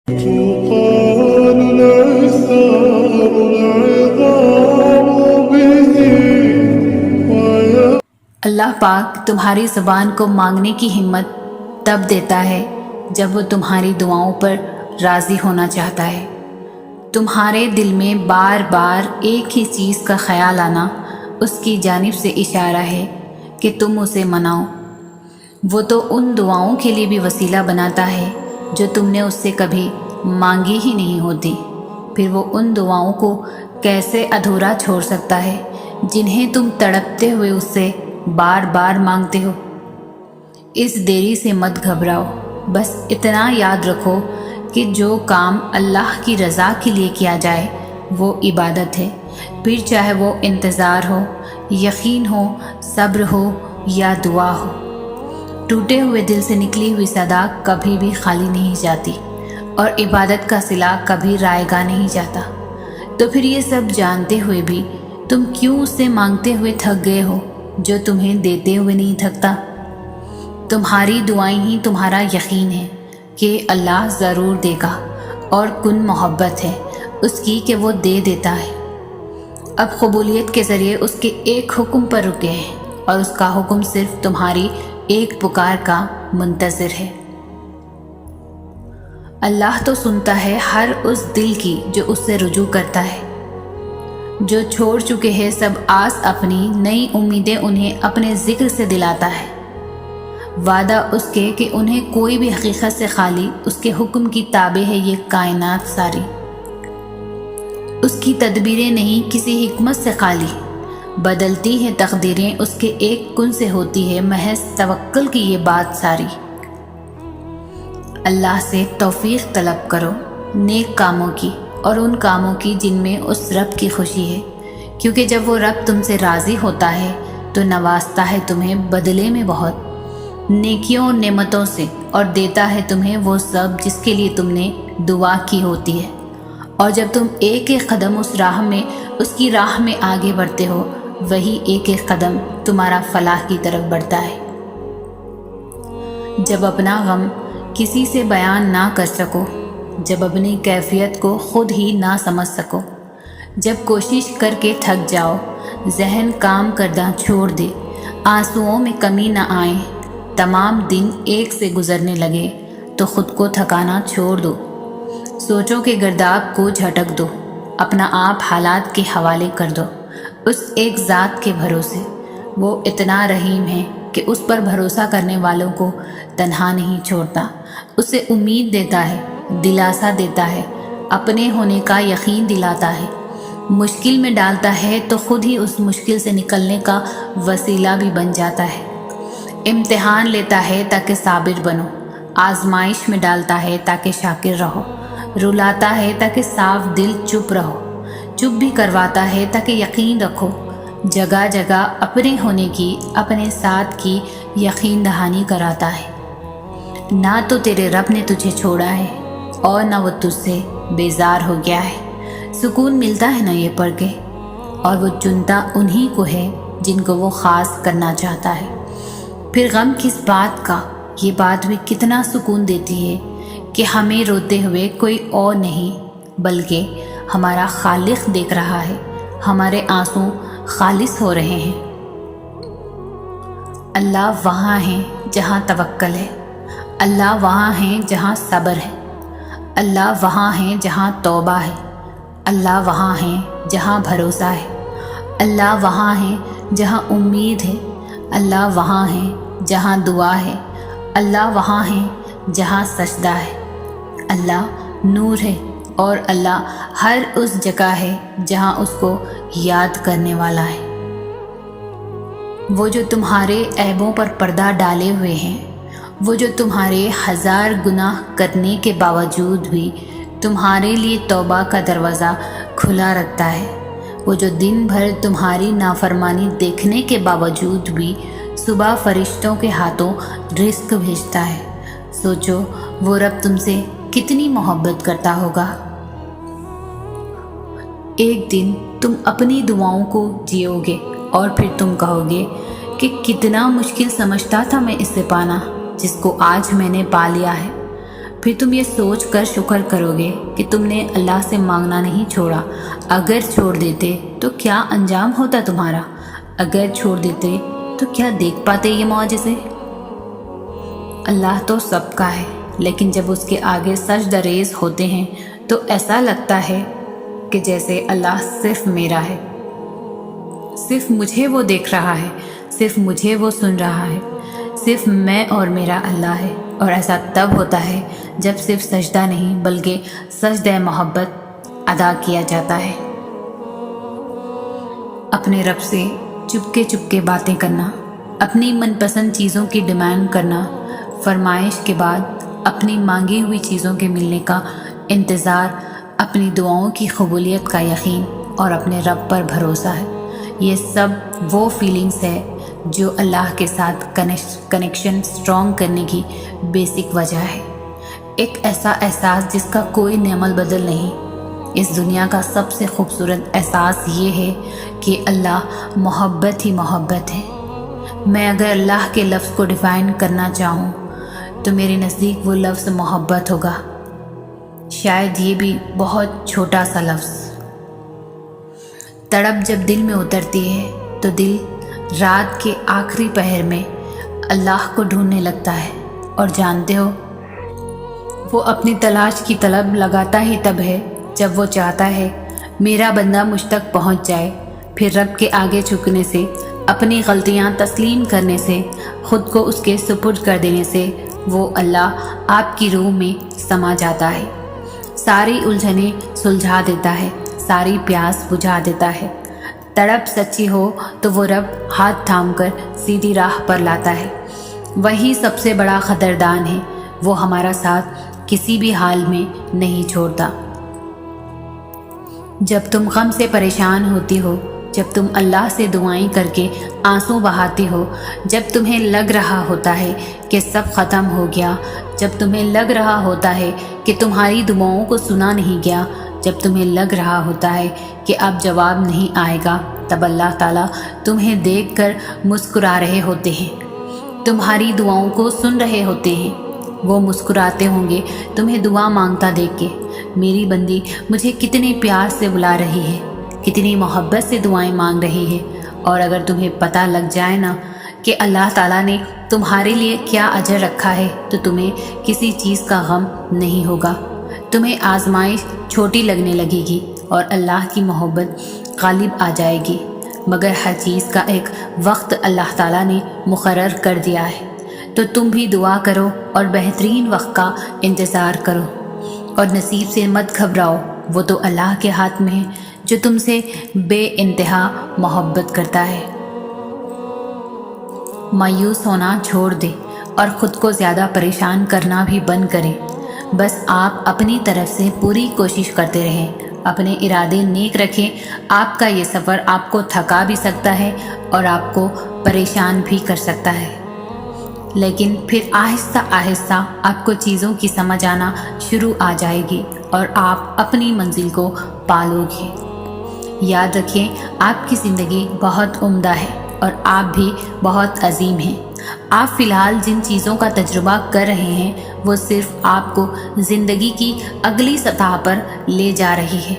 تقال العصام العظام به ويا اللہ پاک تمہاری زبان کو مانگنے کی ہمت تب دیتا ہے جب وہ تمہاری دعاؤں پر راضی ہونا چاہتا ہے۔ تمہارے دل میں بار بار ایک ہی چیز کا خیال آنا اس کی جانب سے اشارہ ہے کہ تم اسے مناؤ۔ وہ تو ان دعاؤں کے لیے بھی وسیلہ بناتا ہے جو تم نے اس سے کبھی مانگی ہی نہیں ہوتی، پھر وہ ان دعاؤں کو کیسے ادھورا چھوڑ سکتا ہے جنہیں تم تڑپتے ہوئے اس سے بار بار مانگتے ہو۔ اس دیری سے مت گھبراؤ، بس اتنا یاد رکھو کہ جو کام اللہ کی رضا کے لیے کیا جائے وہ عبادت ہے، پھر چاہے وہ انتظار ہو، یقین ہو، صبر ہو یا دعا ہو۔ ٹوٹے ہوئے دل سے نکلی ہوئی صدا کبھی بھی خالی نہیں جاتی، اور عبادت کا صلہ کبھی رائگاں نہیں جاتا۔ تو پھر یہ سب جانتے ہوئے بھی تم کیوں اس سے مانگتے ہوئے تھک گئے ہو جو تمہیں دیتے ہوئے نہیں تھکتا؟ تمہاری دعائیں ہی تمہارا یقین ہے کہ اللہ ضرور دے گا، اور کن محبت ہے اس کی کہ وہ دے دیتا ہے۔ اب قبولیت کے ذریعے اس کے ایک حکم پر رکے ہیں، اور اس کا حکم صرف تمہاری ایک پکار کا منتظر ہے۔ اللہ تو سنتا ہے ہر اس دل کی جو اس سے رجوع کرتا ہے۔ جو چھوڑ چکے ہیں سب آس اپنی، نئی امیدیں انہیں اپنے ذکر سے دلاتا ہے۔ وعدہ اس کے کہ انہیں کوئی بھی حقیقت سے خالی اس کے حکم کی تابع ہے یہ کائنات ساری۔ اس کی تدبیریں نہیں کسی حکمت سے خالی، بدلتی ہیں تقدیریں اس کے ایک کن سے ہوتی ہے محض توکل کی یہ بات ساری۔ اللہ سے توفیق طلب کرو نیک کاموں کی، اور ان کاموں کی جن میں اس رب کی خوشی ہے، کیونکہ جب وہ رب تم سے راضی ہوتا ہے تو نوازتا ہے تمہیں بدلے میں بہت نیکیوں اور نعمتوں سے، اور دیتا ہے تمہیں وہ سب جس کے لیے تم نے دعا کی ہوتی ہے۔ اور جب تم ایک ایک قدم اس کی راہ میں آگے بڑھتے ہو، وہی ایک ایک قدم تمہارا فلاح کی طرف بڑھتا ہے۔ جب اپنا غم کسی سے بیان نہ کر سکو، جب اپنی کیفیت کو خود ہی نہ سمجھ سکو، جب کوشش کر کے تھک جاؤ، ذہن کام کردہ چھوڑ دے، آنسوؤں میں کمی نہ آئے، تمام دن ایک سے گزرنے لگے تو خود کو تھکانا چھوڑ دو، سوچوں کے گرداب کو جھٹک دو، اپنا آپ حالات کے حوالے کر دو اس ایک ذات کے بھروسے۔ وہ اتنا رحیم ہے کہ اس پر بھروسہ کرنے والوں کو تنہا نہیں چھوڑتا، اسے امید دیتا ہے، دلاسا دیتا ہے، اپنے ہونے کا یقین دلاتا ہے، مشکل میں ڈالتا ہے تو خود ہی اس مشکل سے نکلنے کا وسیلہ بھی بن جاتا ہے، امتحان لیتا ہے تاکہ صابر بنو، آزمائش میں ڈالتا ہے تاکہ شاکر رہو، رلاتا ہے تاکہ صاف دل چپ رہو، چپ بھی کرواتا ہے تاکہ یقین رکھو، جگہ جگہ اپنے ہونے کی، اپنے ساتھ کی یقین دہانی کراتا ہے۔ نہ تو تیرے رب نے تجھے چھوڑا ہے، اور نہ وہ تجھ سے بیزار ہو گیا ہے۔ سکون ملتا ہے نا یہ پڑھ کے، اور وہ چنتا انہی کو ہے جن کو وہ خاص کرنا چاہتا ہے۔ پھر غم کس بات کا، یہ بات بھی کتنا سکون دیتی ہے کہ ہمیں روتے ہوئے کوئی اور نہیں بلکہ ہمارا خالق دیکھ رہا ہے، ہمارے آنسو خالص ہو رہے ہیں۔ اللہ وہاں ہے جہاں توکل ہے، اللہ وہاں ہے جہاں صبر ہے، اللہ وہاں ہے جہاں توبہ ہے، اللہ وہاں ہے جہاں بھروسہ ہے، اللہ وہاں ہے جہاں امید ہے، اللہ وہاں ہے جہاں دعا ہے، اللہ وہاں ہے جہاں سجدہ ہے، اللہ نور ہے، اور اللہ ہر اس جگہ ہے جہاں اس کو یاد کرنے والا ہے۔ وہ جو تمہارے عیبوں پر پردہ ڈالے ہوئے ہیں، وہ جو تمہارے ہزار گناہ کرنے کے باوجود بھی تمہارے لیے توبہ کا دروازہ کھلا رکھتا ہے، وہ جو دن بھر تمہاری نافرمانی دیکھنے کے باوجود بھی صبح فرشتوں کے ہاتھوں رزق بھیجتا ہے، سوچو وہ رب تم سے کتنی محبت کرتا ہوگا۔ ایک دن تم اپنی دعاؤں کو جیو گے، اور پھر تم کہو گے کہ کتنا مشکل سمجھتا تھا میں اسے پانا جس کو آج میں نے پا لیا ہے۔ پھر تم یہ سوچ کر شکر کرو گے کہ تم نے اللہ سے مانگنا نہیں چھوڑا۔ اگر چھوڑ دیتے تو کیا انجام ہوتا تمہارا؟ اگر چھوڑ دیتے تو کیا دیکھ پاتے یہ معجزے؟ اللہ تو سب کا ہے، لیکن جب اس کے آگے سجدہ ریز ہوتے ہیں تو ایسا لگتا ہے کہ جیسے اللہ صرف میرا ہے، صرف مجھے وہ دیکھ رہا ہے، صرف مجھے وہ سن رہا ہے، صرف میں اور میرا اللہ ہے۔ اور ایسا تب ہوتا ہے جب صرف سجدہ نہیں بلکہ سجدہ محبت ادا کیا جاتا ہے۔ اپنے رب سے چپکے باتیں کرنا، اپنی من پسند چیزوں کی ڈیمانڈ کرنا، فرمائش کے بعد اپنی مانگی ہوئی چیزوں کے ملنے کا انتظار، اپنی دعاؤں کی قبولیت کا یقین اور اپنے رب پر بھروسہ ہے۔ یہ سب وہ فیلنگز ہے جو اللہ کے ساتھ کنیکشن سٹرونگ کرنے کی بیسک وجہ ہے۔ ایک ایسا احساس جس کا کوئی نعم البدل نہیں۔ اس دنیا کا سب سے خوبصورت احساس یہ ہے کہ اللہ محبت ہی محبت ہے۔ میں اگر اللہ کے لفظ کو ڈیفائن کرنا چاہوں تو میرے نزدیک وہ لفظ محبت ہوگا، شاید یہ بھی بہت چھوٹا سا لفظ۔ تڑپ جب دل میں اترتی ہے تو دل رات کے آخری پہر میں اللہ کو ڈھونڈنے لگتا ہے، اور جانتے ہو وہ اپنی تلاش کی طلب لگاتا ہی تب ہے جب وہ چاہتا ہے میرا بندہ مجھ تک پہنچ جائے۔ پھر رب کے آگے جھکنے سے، اپنی غلطیاں تسلیم کرنے سے، خود کو اس کے سپرد کر دینے سے وہ اللہ آپ کی روح میں سما جاتا ہے، ساری الجھنیں سلجھا دیتا ہے، ساری پیاس بجھا دیتا ہے۔ تڑپ سچی ہو تو وہ رب ہاتھ تھام کر سیدھی راہ پر لاتا ہے۔ وہی سب سے بڑا قدردان ہے، وہ ہمارا ساتھ کسی بھی حال میں نہیں چھوڑتا۔ جب تم غم سے پریشان ہوتی ہو، جب تم اللہ سے دعائیں کر کے آنسو بہاتی ہو، جب تمہیں لگ رہا ہوتا ہے کہ سب ختم ہو گیا، جب تمہیں لگ رہا ہوتا ہے کہ تمہاری دعاؤں کو سنا نہیں گیا، جب تمہیں لگ رہا ہوتا ہے کہ اب جواب نہیں آئے گا، تب اللہ تعالیٰ تمہیں دیکھ کر مسکرا رہے ہوتے ہیں، تمہاری دعاؤں کو سن رہے ہوتے ہیں۔ وہ مسکراتے ہوں گے تمہیں دعا مانگتا دیکھ کے، میری بندی مجھے کتنے پیار سے بلا رہی ہے، کتنی محبت سے دعائیں مانگ رہی ہے۔ اور اگر تمہیں پتہ لگ جائے نا کہ اللہ تعالیٰ نے تمہارے لیے کیا اجر رکھا ہے تو تمہیں کسی چیز کا غم نہیں ہوگا۔ تمہیں آزمائش چھوٹی لگنے لگے گی اور اللہ کی محبت غالب آ جائے گی، مگر ہر چیز کا ایک وقت اللہ تعالیٰ نے مقرر کر دیا ہے۔ تو تم بھی دعا کرو اور بہترین وقت کا انتظار کرو، اور نصیب سے مت گھبراؤ، وہ تو اللہ کے ہاتھ میں ہے جو تم سے بے انتہا محبت کرتا ہے۔ مایوس ہونا چھوڑ دے اور خود کو زیادہ پریشان کرنا بھی بند کریں۔ بس آپ اپنی طرف سے پوری کوشش کرتے رہیں، اپنے ارادے نیک رکھیں۔ آپ کا یہ سفر آپ کو تھکا بھی سکتا ہے اور آپ کو پریشان بھی کر سکتا ہے، لیکن پھر آہستہ آہستہ آپ کو چیزوں کی سمجھ آنا شروع آ جائے گی اور آپ اپنی منزل کو پالو گے۔ یاد رکھیں، آپ کی زندگی بہت عمدہ ہے اور آپ بھی بہت عظیم ہیں۔ آپ فی الحال جن چیزوں کا تجربہ کر رہے ہیں وہ صرف آپ کو زندگی کی اگلی سطح پر لے جا رہی ہے۔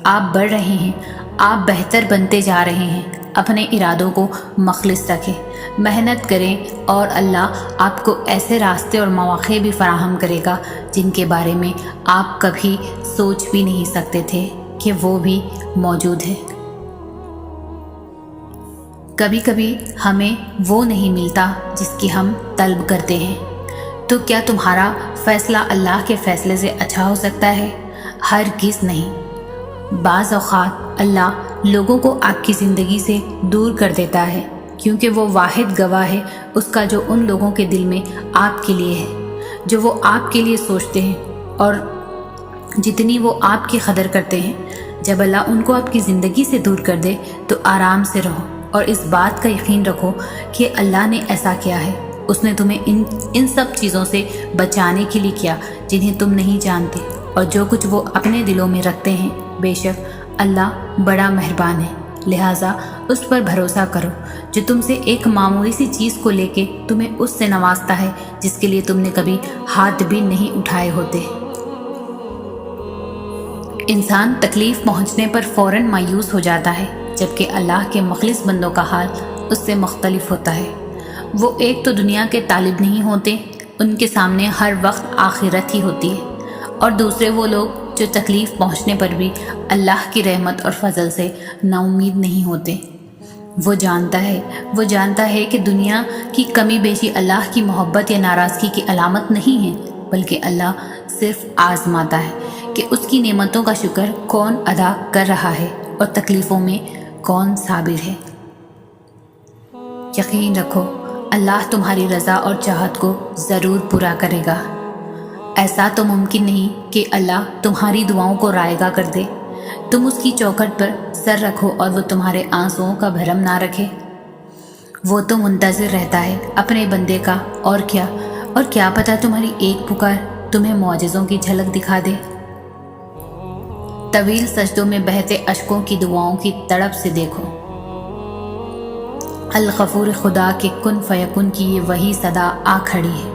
آپ بڑھ رہے ہیں، آپ بہتر بنتے جا رہے ہیں۔ اپنے ارادوں کو مخلص رکھیں، محنت کریں، اور اللہ آپ کو ایسے راستے اور مواقع بھی فراہم کرے گا جن کے بارے میں آپ کبھی سوچ بھی نہیں سکتے تھے کہ وہ بھی موجود ہے۔ کبھی کبھی ہمیں وہ نہیں ملتا جس کی ہم طلب کرتے ہیں، تو کیا تمہارا فیصلہ اللہ کے فیصلے سے اچھا ہو سکتا ہے؟ ہرگز نہیں۔ بعض اوقات اللہ لوگوں کو آپ کی زندگی سے دور کر دیتا ہے کیونکہ وہ واحد گواہ ہے اس کا جو ان لوگوں کے دل میں آپ کے لیے ہے، جو وہ آپ کے لیے سوچتے ہیں اور جتنی وہ آپ کی قدر کرتے ہیں۔ جب اللہ ان کو آپ کی زندگی سے دور کر دے تو آرام سے رہو اور اس بات کا یقین رکھو کہ اللہ نے ایسا کیا ہے، اس نے تمہیں ان سب چیزوں سے بچانے کے لیے کیا جنہیں تم نہیں جانتے، اور جو کچھ وہ اپنے دلوں میں رکھتے ہیں، بے شک اللہ بڑا مہربان ہے۔ لہٰذا اس پر بھروسہ کرو جو تم سے ایک معمولی سی چیز کو لے کے تمہیں اس سے نوازتا ہے جس کے لیے تم نے کبھی ہاتھ بھی نہیں اٹھائے ہوتے۔ انسان تکلیف پہنچنے پر فوراً مایوس ہو جاتا ہے، جبکہ اللہ کے مخلص بندوں کا حال اس سے مختلف ہوتا ہے۔ وہ ایک تو دنیا کے طالب نہیں ہوتے، ان کے سامنے ہر وقت آخرت ہی ہوتی ہے، اور دوسرے وہ لوگ جو تکلیف پہنچنے پر بھی اللہ کی رحمت اور فضل سے نا امید نہیں ہوتے۔ وہ جانتا ہے کہ دنیا کی کمی بیشی اللہ کی محبت یا ناراضگی کی علامت نہیں ہے، بلکہ اللہ صرف آزماتا ہے کہ اس کی نعمتوں کا شکر کون ادا کر رہا ہے اور تکلیفوں میں کون صابر ہے۔ یقین رکھو اللہ تمہاری رضا اور چاہت کو ضرور پورا کرے گا۔ ایسا تو ممکن نہیں کہ اللہ تمہاری دعاؤں کو رائیگاں کر دے۔ تم اس کی چوکھٹ پر سر رکھو اور وہ تمہارے آنسوؤں کا بھرم نہ رکھے۔ وہ تو منتظر رہتا ہے اپنے بندے کا، اور کیا پتہ تمہاری ایک پکار تمہیں معجزوں کی جھلک دکھا دے۔ طویل سجدوں میں بہتے اشکوں کی دعاؤں کی تڑپ سے دیکھو۔ الغفور خدا کے کن فیکن کی یہ وہی صدا آ کھڑی ہے۔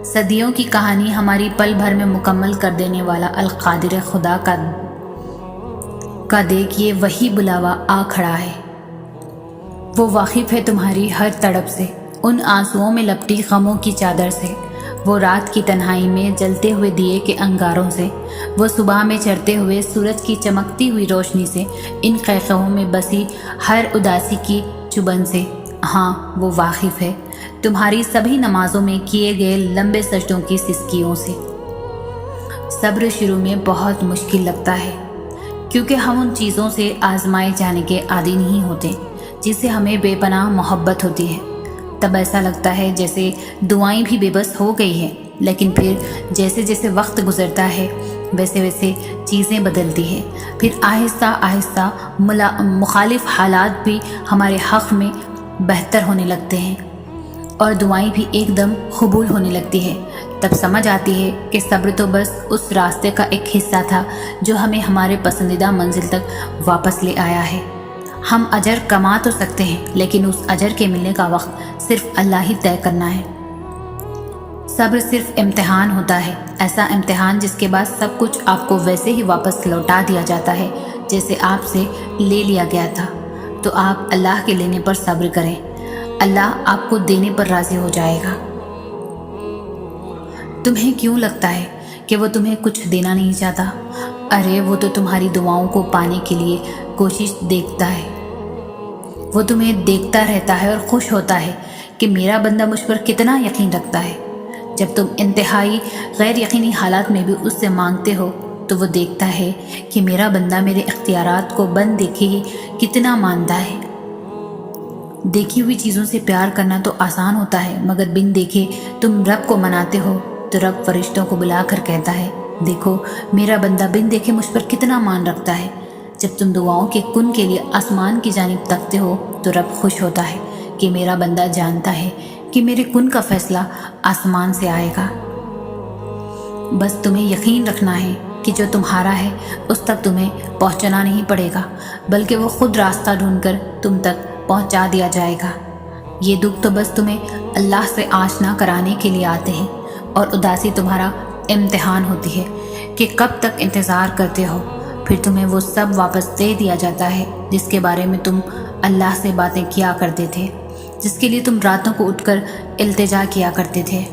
صدیوں کی کہانی ہماری پل بھر میں مکمل کر دینے والا القادر خدا کا دیکھیے وہی بلاوا آ کھڑا ہے۔ وہ واقف ہے تمہاری ہر تڑپ سے، ان آنسوؤں میں لپٹی غموں کی چادر سے، وہ رات کی تنہائی میں جلتے ہوئے دیے کے انگاروں سے، وہ صبح میں چڑھتے ہوئے سورج کی چمکتی ہوئی روشنی سے، ان قہقہوں میں بسی ہر اداسی کی چبھن سے۔ ہاں وہ واقف ہے تمہاری سبھی نمازوں میں کیے گئے لمبے سجدوں کی سسکیوں سے۔ صبر شروع میں بہت مشکل لگتا ہے، کیونکہ ہم ان چیزوں سے آزمائے جانے کے عادی نہیں ہوتے جس سے ہمیں بے پناہ محبت ہوتی ہے۔ تب ایسا لگتا ہے جیسے دعائیں بھی بے بس ہو گئی ہیں، لیکن پھر جیسے جیسے وقت گزرتا ہے ویسے ویسے چیزیں بدلتی ہیں، پھر آہستہ آہستہ مخالف حالات بھی ہمارے حق میں بہتر ہونے لگتے ہیں اور دعائیں بھی ایک دم قبول ہونے لگتی ہے۔ تب سمجھ آتی ہے کہ صبر تو بس اس راستے کا ایک حصہ تھا جو ہمیں ہمارے پسندیدہ منزل تک واپس لے آیا ہے۔ ہم اجر کما تو سکتے ہیں، لیکن اس اجر کے ملنے کا وقت صرف اللہ ہی طے کرنا ہے۔ صبر صرف امتحان ہوتا ہے، ایسا امتحان جس کے بعد سب کچھ آپ کو ویسے ہی واپس لوٹا دیا جاتا ہے جیسے آپ سے لے لیا گیا تھا۔ تو آپ اللہ کے لینے پر صبر کریں، اللہ آپ کو دینے پر راضی ہو جائے گا۔ تمہیں کیوں لگتا ہے کہ وہ تمہیں کچھ دینا نہیں چاہتا؟ ارے وہ تو تمہاری دعاؤں کو پانے کے لیے کوشش دیکھتا ہے۔ وہ تمہیں دیکھتا رہتا ہے اور خوش ہوتا ہے کہ میرا بندہ مجھ پر کتنا یقین رکھتا ہے۔ جب تم انتہائی غیر یقینی حالات میں بھی اس سے مانگتے ہو تو وہ دیکھتا ہے کہ میرا بندہ میرے اختیارات کو بن دیکھے ہی کتنا مانتا ہے۔ دیکھی ہوئی چیزوں سے پیار کرنا تو آسان ہوتا ہے، مگر بن دیکھے تم رب کو مناتے ہو تو رب فرشتوں کو بلا کر کہتا ہے، دیکھو میرا بندہ بن دیکھے مجھ پر کتنا مان رکھتا ہے۔ جب تم دعاؤں کے کن کے لیے آسمان کی جانب تکتے ہو تو رب خوش ہوتا ہے کہ میرا بندہ جانتا ہے کہ میرے کن کا فیصلہ آسمان سے آئے گا۔ بس تمہیں یقین رکھنا ہے کہ جو تمہارا ہے اس تک تمہیں پہنچنا نہیں پڑے گا، بلکہ وہ خود راستہ ڈھونڈ کر تم تک پہنچا دیا جائے گا۔ یہ دکھ تو بس تمہیں اللہ سے آشنا کرانے کے لیے آتے ہیں، اور اداسی تمہارا امتحان ہوتی ہے کہ کب تک انتظار کرتے ہو۔ پھر تمہیں وہ سب واپس دے دیا جاتا ہے جس کے بارے میں تم اللہ سے باتیں کیا کرتے تھے، جس کے لیے تم راتوں کو اٹھ کر التجا کیا کرتے تھے۔